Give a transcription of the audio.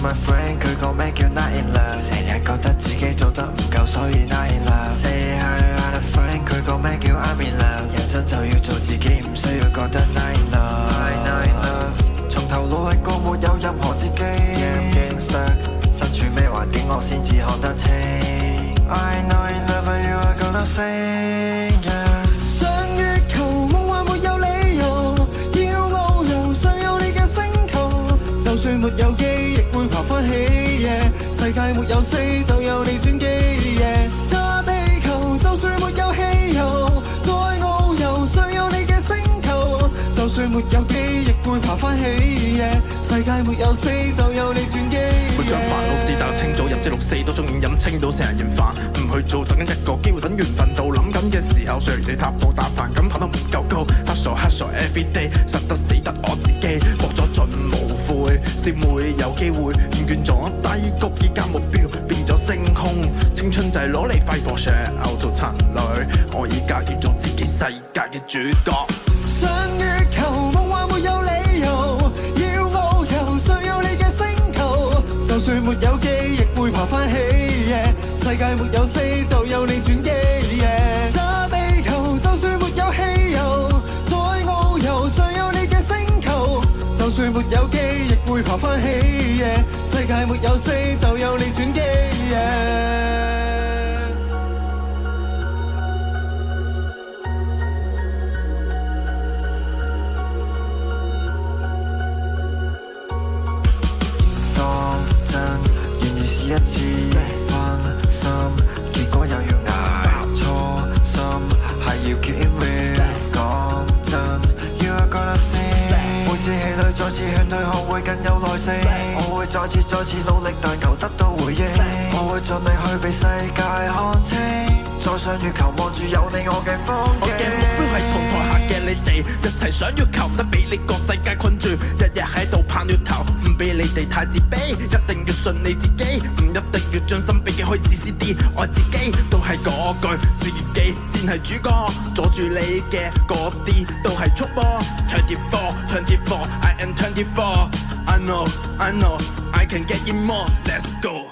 My friend 佢個名叫 Not In Love， 成日覺得自己做得唔夠，所以 Not In Love。Say hi to other friend 佢個名叫 I'm In Love， 人生就要做自己，唔需要覺得 Not In Love。Not In Love， 從頭努力過沒有任何自己。I'm getting stuck， 身處咩環境我先至看得清。I know in love but you are gonna say。上月球夢話沒有理由，要遨遊上有你嘅星球，就算沒有機。會爬返起，世界沒有死就有你轉機，揸地球就算沒有汽油，再遨遊上有你嘅星球，就算沒有機亦會爬返起，世界沒有死就有你轉機。會將煩惱絲帶清早入至6、4都中意飲青島成日嫌煩，唔去做等緊一個機會等緣分到，諗緊嘅時候上地踏步搭飯咁跑得唔夠高，黑傻 everyday 實得死得我自己，搏咗盡無悔，先會有機會，厭倦咗低谷，依家目標變咗星空，青春就係攞嚟揮霍 share out 到塵裏，我依家要做自己世界嘅主角。上月球夢話沒有理由，要遨遊上有你嘅星球，就算沒有機亦會爬返起，世界沒有死就有你轉機，揸地球就算沒有汽油，再遨遊上有你嘅星球，就算沒有機亦會爬返起，世界沒有死就有你轉機。當真願意試一次，分心結果又要捱，初心係要 keep in real。講真 ，You are gonna see， 每次氣餒再次勸退，學會更有耐性。我會再次努力，但求得到回應。我會盡力去被世界看清，再上月球望住有你我嘅風景。我嘅目標係同台下嘅你哋一齊上月球，唔使俾呢個世界困住，日日喺度盼月頭，唔俾你哋太自卑，一定要信你自己，唔一定要將心比己，可以自私啲，愛自己都係嗰句，自己先係主角，阻住你嘅嗰啲都係束縛。24 I am 24 I know I can get you more, let's go。